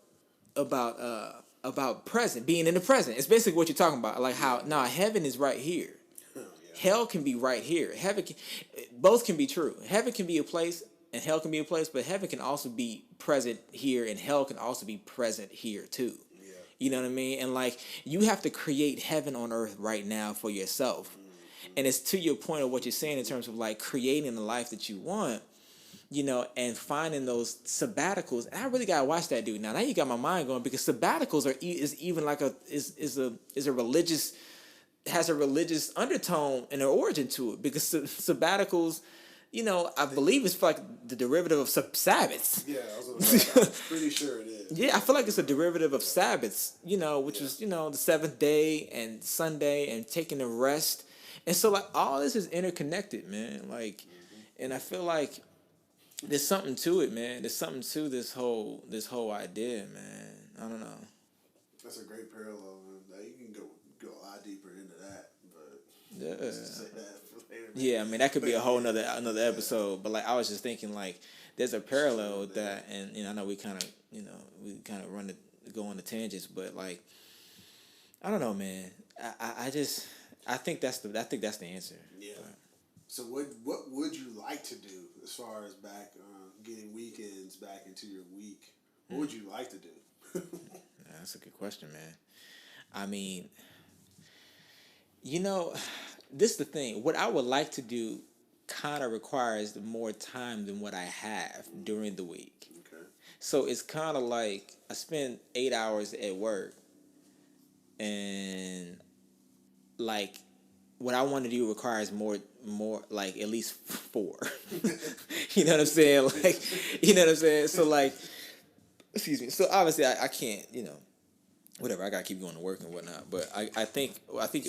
about present, being in the present. It's basically what you're talking about, like how heaven is right here, hell can be right here. Both can be true. Heaven can be a place and hell can be a place, but heaven can also be present here and hell can also be present here too. Yeah. You know what I mean? And like you have to create heaven on earth right now for yourself. And it's to your point of what you're saying in terms of like creating the life that you want. You know, and finding those sabbaticals. And I really gotta watch that dude. Now you got my mind going because sabbaticals is even like a religious, has a religious undertone and an origin to it because sabbaticals, you know, I believe it's like the derivative of Sabbaths. Yeah, I was gonna say, I'm pretty sure it is. Yeah, I feel like it's a derivative of Sabbaths. You know, which is the seventh day and Sunday and taking a rest, and so like all this is interconnected, man. Like, and I feel like. There's something to it, man. There's something to this whole idea, man. I don't know. That's a great parallel, man. Now, you can go a lot deeper into that, but yeah. Say that for later. Yeah, I mean that could be a whole another episode. But like I was just thinking, like there's a parallel with that, and I know we kind of go on the tangents, but like I don't know, man. I think that's the answer. Yeah. But. So what would you like to do as far as back getting weekends back into your week? What would you like to do? That's a good question, man. I mean, this is the thing. What I would like to do kind of requires more time than what I have during the week. Okay. So it's kind of like I spend 8 hours at work, and like what I want to do requires more like at least 4. You know what I'm saying? Like, you know what I'm saying? So like, excuse me. So obviously I can't, whatever. I gotta keep going to work and whatnot. But I think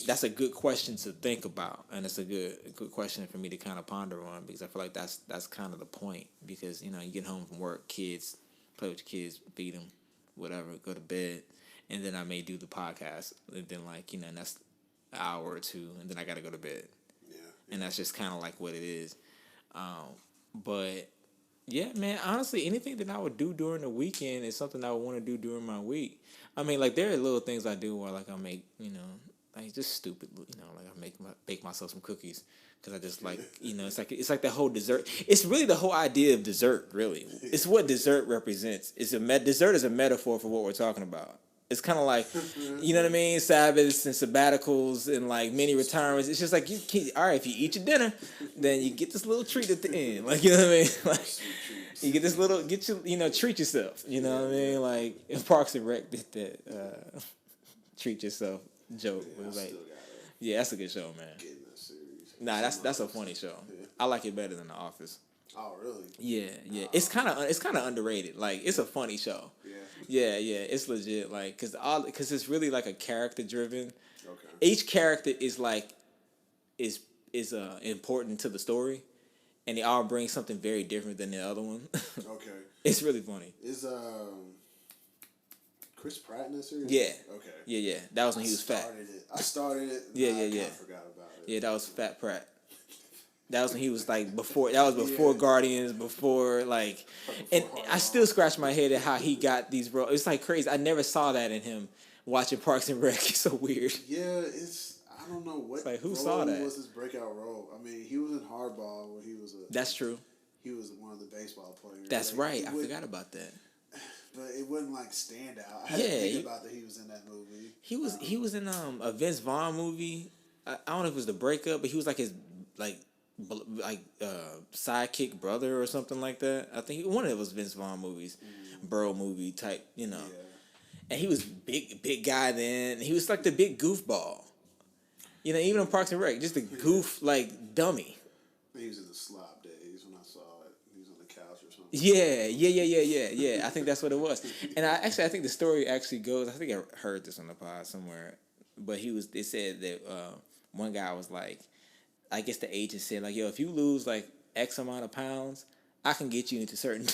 that's a good question to think about, and it's a good question for me to kind of ponder on because I feel like that's kind of the point because you get home from work, kids, play with your kids, feed them, whatever, go to bed, and then I may do the podcast, and then and that's an hour or two, and then I gotta go to bed. Yeah. And that's just kind of like what it is. But yeah, man, honestly, anything that I would do during the weekend is something I would want to do during my week. I mean, like there are little things I do where like I make, like just stupid, like I bake myself some cookies because I just like, it's like the whole dessert. It's really the whole idea of dessert, really. It's what dessert represents. Dessert is a metaphor for what we're talking about. It's kind of like, you know what I mean? Sabbaths and sabbaticals and like mini retirements. It's just like, all right, if you eat your dinner, then you get this little treat at the end. Like, you know what I mean? Like, you get this little, treat yourself. You know what I mean? Like, if Parks and Rec did that treat yourself joke. Yeah, it was like, yeah, that's a good show, man. Nah, that's a funny show. Yeah. I like it better than The Office. Oh, really? Yeah. It's kind of underrated. Like, it's a funny show. Yeah. Yeah, it's legit. Like, cause it's really like a character driven. Okay. Each character is like, is important to the story, and they all bring something very different than the other one. Okay. It's really funny. Is Chris Pratt in this series? Yeah. Okay. Yeah. That was when he was fat. I started it. Yeah. I forgot about it. Yeah, that was Fat Pratt. That was when he was like before. That was before Guardians. Before like, and I still scratch my head at how he got these roles. It's like crazy. I never saw that in him watching Parks and Rec. It's so weird. Yeah, I don't know what. It's like who saw that? Was his breakout role? I mean, he was in Hardball where he was a. That's true. He was one of the baseball players. That's right. I forgot about that. But it wasn't like stand out. I had to think about that he was in that movie. He was in a Vince Vaughn movie. I don't know if it was The Breakup, but he was like his sidekick brother or something like that. I think one of it was Vince Vaughn movies, Burrow movie type, Yeah. And he was big guy then. He was like the big goofball. You know, even on Parks and Rec, just a goof like dummy. He was in the slop days when I saw it. He was on the couch or something. Yeah. I think that's what it was. And I think the story actually goes. I think I heard this on the pod somewhere, but they said that one guy was like, I guess the agent said like, yo, if you lose like X amount of pounds, I can get you into certain.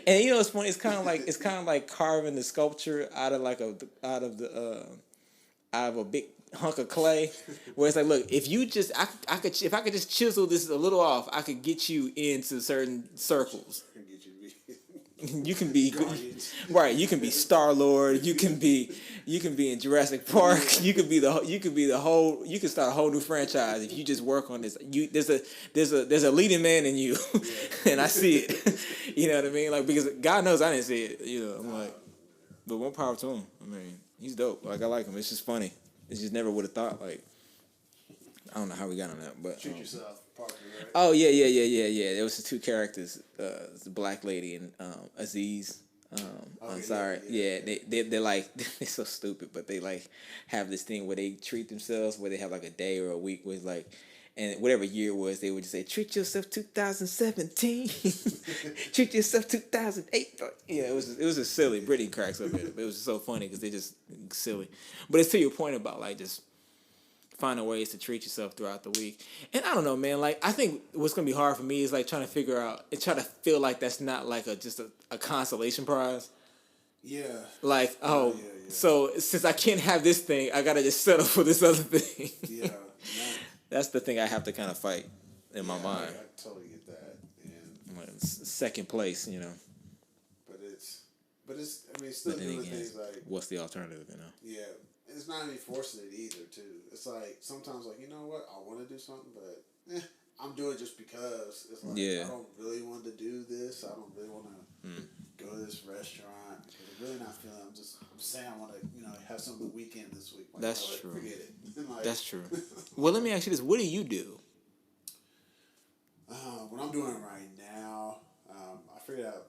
And you know, it's funny. It's kind of like carving the sculpture out of a big hunk of clay, where it's like, look, if you just, if I could just chisel this a little off, I could get you into certain circles. You can be right. You can be Star-Lord. You can be in Jurassic Park. You can be the whole. You can start a whole new franchise if you just work on this. There's a leading man in you, and I see it. You know what I mean? Like, because God knows I didn't see it. You know, I'm like, but one power to him. I mean, he's dope. Like, I like him. It's just funny. It's just never would have thought. Like, I don't know how we got on that, but Treat yourself, Parker, right? Oh yeah. There was the two characters, the black lady and Aziz. I'm sorry. Yeah. They're like they're so stupid, but they like have this thing where they treat themselves, where they have like a day or a week where it's like, and whatever year it was, they would just say, treat yourself 2017, treat yourself 2008. Yeah, it was just silly. Brittany cracks up at it, but it was just so funny because they just silly. But it's to your point about like just finding ways to treat yourself throughout the week. And I don't know, man, like I think what's gonna be hard for me is like trying to figure out and try to feel like that's not like just a consolation prize. Yeah. Like, oh, yeah. So since I can't have this thing, I gotta just settle for this other thing. Yeah. That's the thing I have to kind of fight in my mind. I totally get that. And Like, second place, you know. But it's I mean, it's still doing things like, what's the alternative, you know? Yeah. It's not any forcing it either, too. It's like, sometimes, like, you know what? I want to do something, but I'm doing it just because. It's like, I don't really want to do this. I don't really want to go to this restaurant. Because I'm really not feeling I'm saying I want to, have some of the weekend this week. Like, That's true. Forget it. Like, That's true. Well, let me ask you this. What do you do? What I'm doing right now, I figured out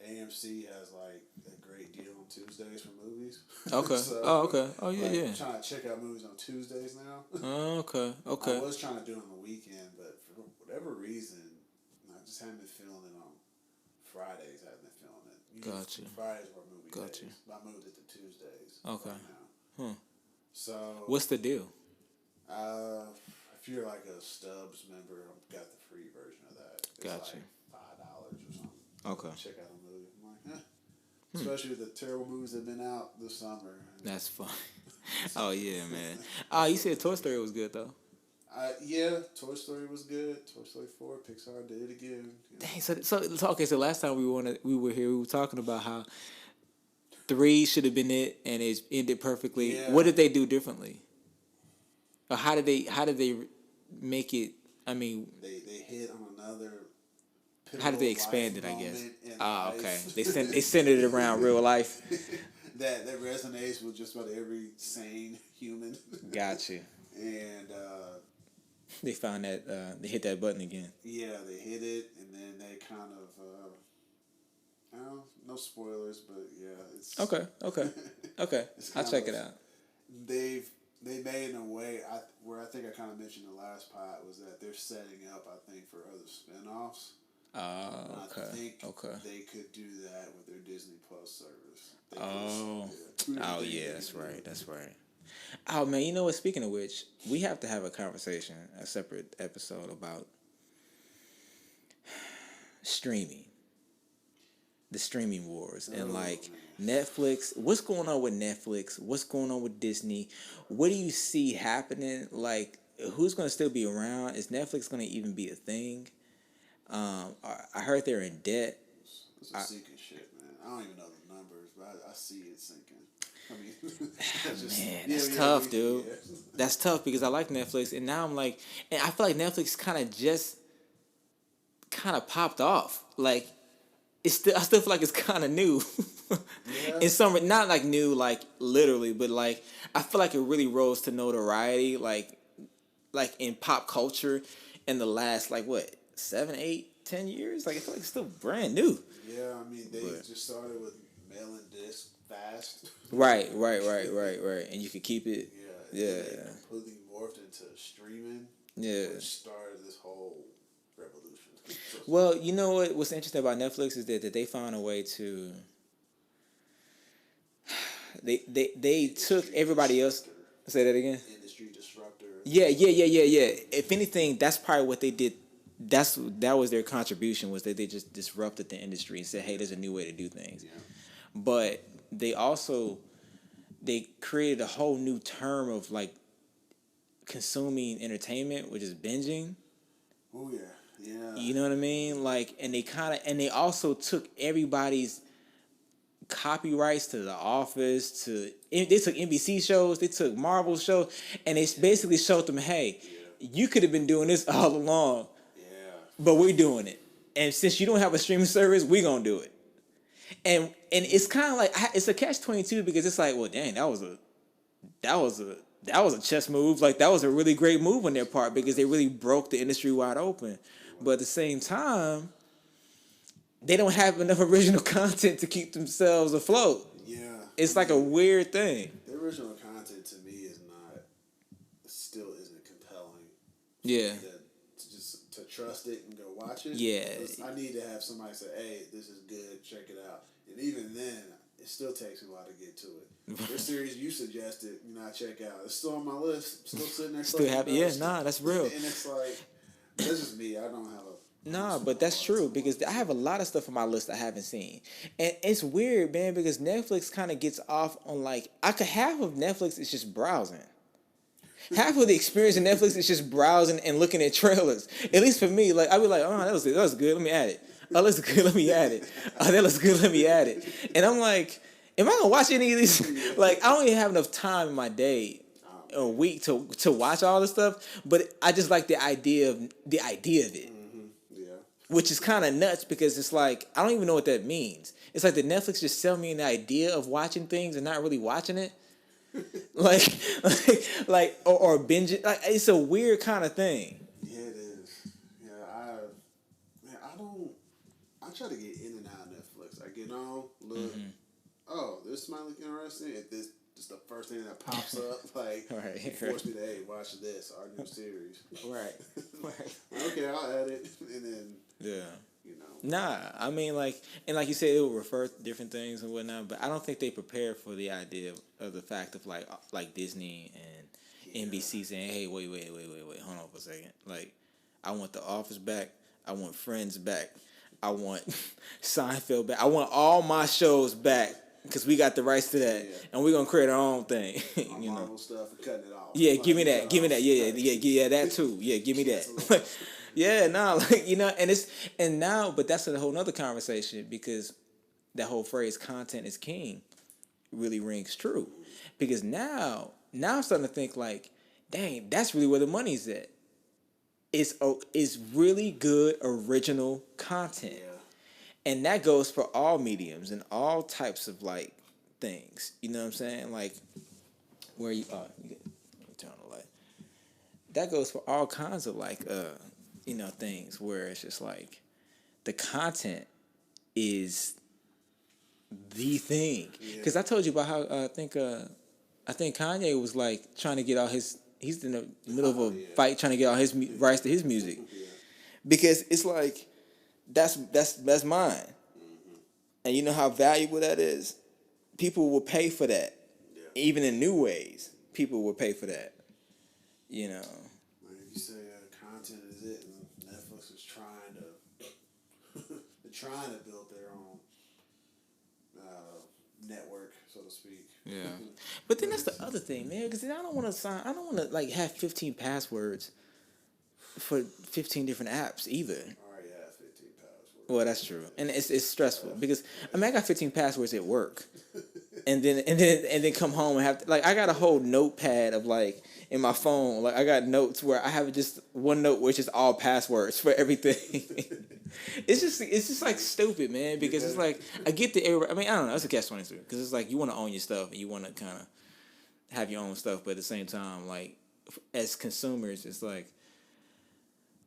AMC has, like, a great deal on Tuesdays for movies. Okay. Okay. Oh, yeah, like, yeah. I'm trying to check out movies on Tuesdays now. Okay. I was trying to do it on the weekend, but for whatever reason, I just haven't been feeling it on Fridays. I haven't been feeling it. Gotcha. Fridays were movie Gotcha. days. I moved it to Tuesdays. Okay. Right now. So. What's the deal? If you're like a Stubbs member, I've got the free version of that. It's Gotcha. Like $5 or something. Okay. Check out a movie. I'm like, Especially with the terrible movies that have been out this summer. That's fun. Oh, yeah, man. You said Toy Story was good, though. Yeah, Toy Story was good. Toy Story 4, Pixar did it again. Dang, so last time we were here, we were talking about how 3 should have been it, and it ended perfectly. Yeah. What did they do differently? Or how did they make it? I mean, they hit on another. How did they expand it? I guess. Okay. They They centered it around real life. that resonates with just about every sane human. Gotcha. And they found that they hit that button again. Yeah, they hit it, and then they kind of. No spoilers, but yeah, it's okay. I'll check it out. They made it in a way where I think I kind of mentioned the last pod was that they're setting up, I think, for other spinoffs. Okay. I think they could do that with their Disney Plus service. Yeah, that's right. Oh man, you know what? Speaking of which, we have to have a separate episode about streaming. The streaming wars and like Netflix. What's going on with Netflix? What's going on with Disney? What do you see happening? Like, who's going to still be around? Is Netflix going to even be a thing? I heard they're in debt. It's a sinking shit, man. I don't even know the numbers, but I see it sinking. I mean, that's tough, dude. Yeah. That's tough because I like Netflix, and now I'm like, and I feel like Netflix kind of popped off. Like, I still feel like it's kind of new. Yeah. In some, not like new, like literally, but like I feel like it really rose to notoriety, like in pop culture, in the last 7, 8, 10 years. Like I feel like it's still brand new. Yeah, I mean they just started with mailing discs fast. Right, and you could keep it. Yeah, And Yeah. then they completely morphed into streaming. Yeah. Which started this whole revolution. Well, you know what's interesting about Netflix is that they found a way to they took everybody else. Say that again. Industry disruptor. Yeah. If anything, that's probably what they did. That was their contribution, was that they just disrupted the industry and said, "Hey, there's a new way to do things." Yeah. But they created a whole new term of like consuming entertainment, which is binging. Oh yeah. Yeah. You know what I mean? Like, and they also took everybody's copyrights to The Office, they took NBC shows, they took Marvel shows, and they basically showed them, hey, you could have been doing this all along, but we're doing it. And since you don't have a streaming service, we're gonna do it. And it's kind of like it's a catch-22 because it's like, well, dang, that was a chess move. Like, that was a really great move on their part because they really broke the industry wide open. But at the same time, they don't have enough original content to keep themselves afloat. Yeah. It's like a weird thing. The original content to me still isn't compelling. Yeah. To trust it and go watch it. Yeah. I need to have somebody say, hey, this is good, check it out. And even then, it still takes me a while to get to it. There's series you suggested, I check out. It's still on my list. Still sitting there. Still happy. Yeah, that's real. And it's like, that's just me. I don't have a... Nah, but that's true because I have a lot of stuff on my list I haven't seen. And it's weird, man, because Netflix kind of gets off on like, half of Netflix is just browsing. Half of the experience in Netflix is just browsing and looking at trailers. At least for me, like, I'd be like, oh, that was good, let me add it. Oh, that looks good, let me add it. Oh, that looks good, let me add it. And I'm like, am I gonna watch any of these? Like, I don't even have enough time in my day, a week to watch all this stuff. But I just like the idea of it. Mm-hmm. Yeah. Which is kind of nuts because it's like, I don't even know what that means. It's like the Netflix just sell me an idea of watching things and not really watching it. or binge it. Like, it's a weird kind of thing. Yeah, it is. Yeah, I try to get in and out of Netflix. I get on, look, oh, this might look interesting. If this is the first thing that pops up, like, Right. force me to, hey, watch this, our new series. Right. Okay, I'll add it, and then, Yeah. Nah, I mean, like, and like you said, it will refer to different things and whatnot, but I don't think they prepare for the idea of the fact of like Disney and NBC saying, hey, wait, hold on for a second. Like, I want The Office back. I want Friends back. I want Seinfeld back. I want all my shows back because we got the rights to that, and we're gonna create our own thing. Marvel stuff and cutting it off. Yeah, give me that. Yeah, that too. Yeah, give me that. Yeah, but that's a whole nother conversation because that whole phrase "content is king" really rings true. Because now I'm starting to think like, dang, that's really where the money's at. It's really good original content, and that goes for all mediums and all types of like things. You know what I'm saying? Like, where you are, let me turn on the light. That goes for all kinds of like things where it's just like the content is the thing. Because I told you about how I think Kanye was like trying to get all he's in the middle of a fight trying to get all his rights to his music. Because it's like that's mine. And you know how valuable that is? People will pay for that. Even in new ways, people will pay for that. You know. If you say content is it, and Netflix is trying to build their own network, so to speak. Yeah. But then that's the other thing, man, because I don't want to like have 15 passwords for 15 different apps either. I already have 15 passwords. Well, that's true, and it's stressful because I got 15 passwords at work, and then come home and have to, like, I got a whole notepad of like in my phone, like I got notes where I have just one note which is all passwords for everything. It's just like stupid, man, because it's like I get the I mean, I don't know, it's a catch-22 because it's like you want to own your stuff and you want to kind of have your own stuff, but at the same time, like as consumers, it's like,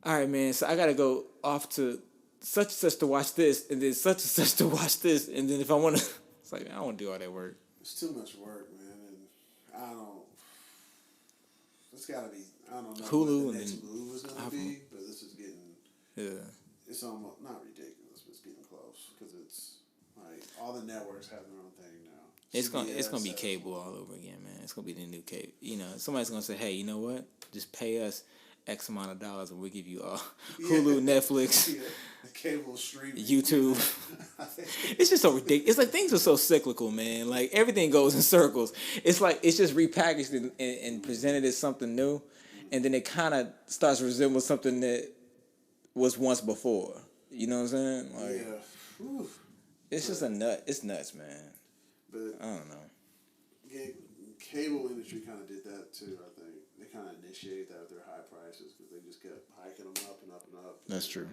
all right, man, so I gotta go off to such and such to watch this, and then such and such to watch this, and then if I want to, it's like I don't want to do all that work. It's too much work, man, and I don't. It's gotta be. I don't know Hulu what the and next then move is gonna be, but this is getting. yeah. It's almost not ridiculous, but it's getting close because it's like all the networks have their own thing now. It's gonna CBS be has cable one. all over again, man. It's gonna be the new cable. You know, somebody's gonna say, hey, you know what? Just pay us X amount of dollars and we'll give you Hulu, Netflix, Yeah, the cable streaming, YouTube. It's just so ridiculous. It's like things are so cyclical, man. Like everything goes in circles. It's like it's just repackaged and presented as something new, and then it kind of starts to resemble something that was once before. You know what I'm saying? Like Yeah, whew. it's just a nut. It's nuts, man. But I don't know. cable industry kind of did that too. I think they kind of initiated that with their high prices because they just kept hiking them up and up and up. That's true.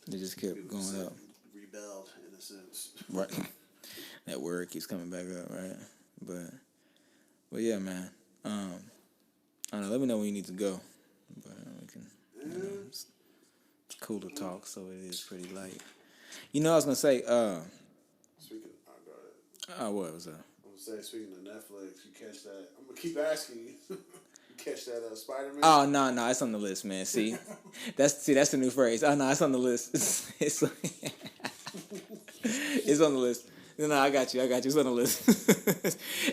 They just kept People going just up. rebelled in a sense. Right. That word keeps coming back up, right? But yeah, man. I don't know. Let me know when you need to go. But we can. You know, it's cool to talk, so it is pretty light. You know, I was gonna say. Speaking, go ahead. Oh, what was that? I'm gonna say, speaking of Netflix, you catch that? I'm gonna keep asking you. You catch that Spider-Man? Oh no, it's on the list, man. See, that's the new phrase. Oh no, it's on the list. It's it's on the list. No, I got you. It's on the list.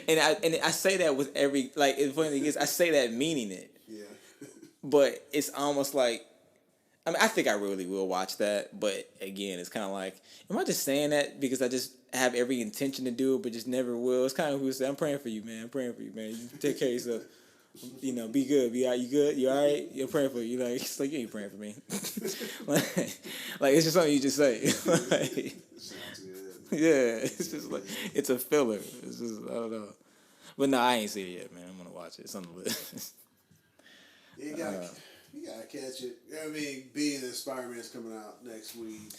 and I say that with every like. The funny thing is, I say that meaning it, Yeah. but it's almost like. I mean, I think I really will watch that, but again, it's kind of like, am I just saying that because I just have every intention to do it, but just never will? It's kind of who say, I'm praying for you, man. I'm praying for you, man. You take care of yourself. You know, be good. Be all right. You good? You all right? You're praying for you. Like, it's like, you ain't praying for me. like it's just something you just say. Like, Sounds good. yeah, it's just like, it's a filler. It's just, I don't know. But no, I ain't seen it yet, man. I'm going to watch it. It's on the list. You gotta catch it. I mean, being that Spider-Man's coming out next week.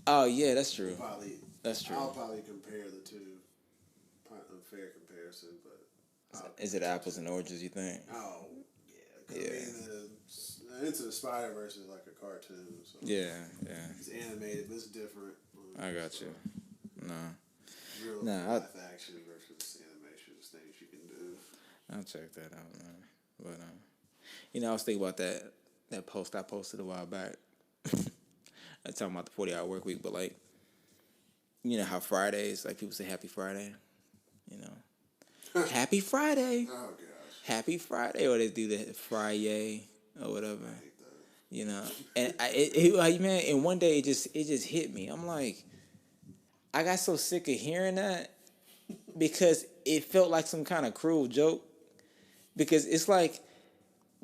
Oh, yeah, that's true. That's true. I'll probably compare the two. Probably unfair comparison, but. Is it apples and oranges, you think? Oh, yeah. I mean, Into the Spider-Verse is like a cartoon. So Yeah. it's animated, but it's different. I got you. No. Real live action versus animation is things you can do. I'll check that out, man. But, you know, I was thinking about that post I posted a while back. I'm talking about the 40-hour work week, but, like, you know how Fridays, like, people say Happy Friday, you know. Happy Friday. Oh, gosh. Happy Friday. Or they do the Friday or whatever. I hate that. You know. And, like, man, and one day it just hit me. I'm like, I got so sick of hearing that because it felt like some kind of cruel joke. Because it's like,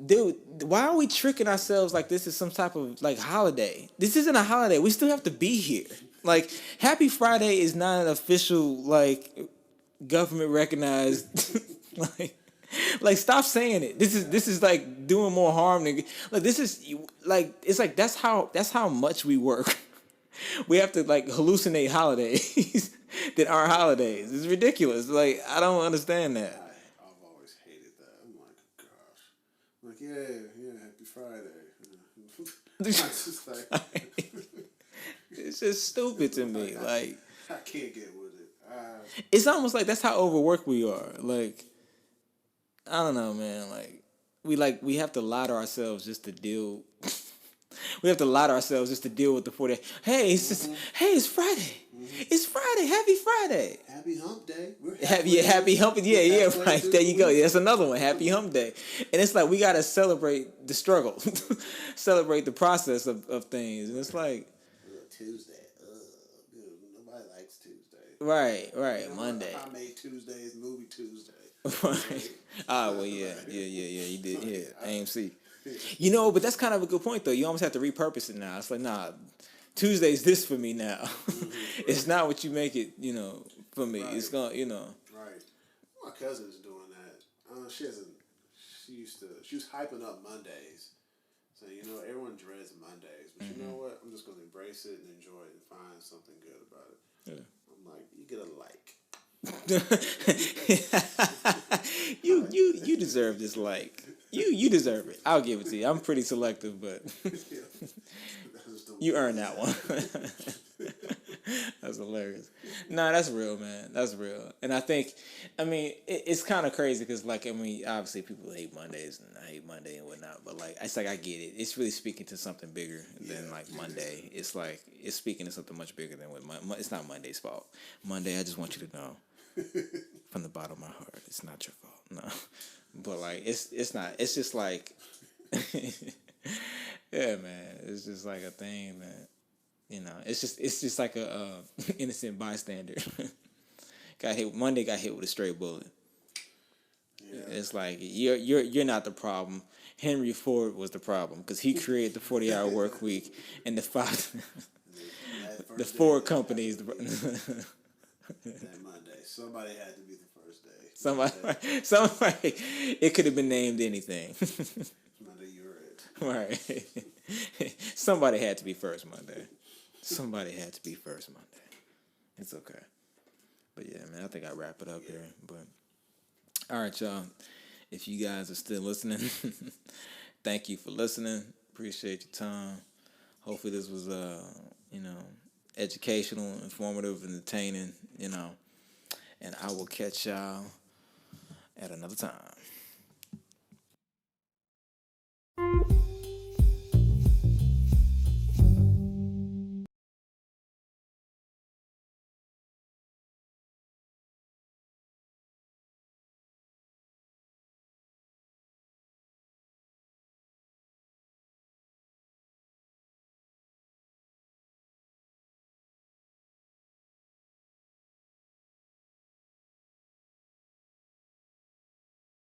dude, why are we tricking ourselves like this is some type of like holiday? This isn't a holiday. We still have to be here. Like, Happy Friday is not an official like government recognized like stop saying it. This is like doing more harm than like this is like it's like that's how much we work. We have to like hallucinate holidays that aren't holidays. It's ridiculous. Like, I don't understand that. I've always hated that. I'm like, gosh. I'm like, yeah, Happy Friday. It's just like, It's just stupid to me. Like, I can't get with it. it's almost like that's how overworked we are. Like, I don't know, man. Like we have to lie to ourselves just to deal. We have to lie to ourselves just to deal with the 40. Hey, it's Friday. It's Friday. Happy Friday. Happy Hump Day. Happy Hump. Yeah, right. There you go. Yeah, that's another one. Happy Hump Day. And it's like we gotta celebrate the struggle, celebrate the process of things. And it's like Tuesday. Nobody likes Tuesday. right. You know, Monday. I made Tuesdays movie Tuesday. Right. Well, yeah. You did. Yeah, AMC. You know, but that's kind of a good point, though. You almost have to repurpose it now. It's like, nah, Tuesday's this for me now. It's not what you make it, you know, for me. Right. It's going, you know. Right. My cousin's doing that. She was hyping up Mondays. Saying, you know, everyone dreads Mondays. But you know what? I'm just going to embrace it and enjoy it and find something good about it. Yeah. I'm like, you get a like. you deserve this like. You deserve it. I'll give it to you. I'm pretty selective, but you earned that one. That's hilarious. Nah, that's real, man. That's real. And I think, I mean, it's kind of crazy because, like, I mean, obviously people hate Mondays and I hate Monday and whatnot, but like, it's like I get it. It's really speaking to something bigger than like Monday. It's like it's speaking to something much bigger than what it's not Monday's fault. Monday, I just want you to know from the bottom of my heart, it's not your fault. No, but like, it's not. It's just like, yeah, man. It's just like a thing, man. You know, it's just like a innocent bystander. Got hit Monday. Got hit with a straight bullet. Yeah. It's like you're not the problem. Henry Ford was the problem because he created the 40-hour work week and the the First day Ford that companies. happened that Monday. Somebody had to be the first day. Somebody. It could have been named anything. Monday, you're it. Right. Somebody had to be first Monday. Somebody had to be first Monday. It's okay. But yeah, man, I think I wrap it up here. But all right, y'all. If you guys are still listening, thank you for listening. Appreciate your time. Hopefully this was educational, informative, entertaining, and I will catch y'all at another time.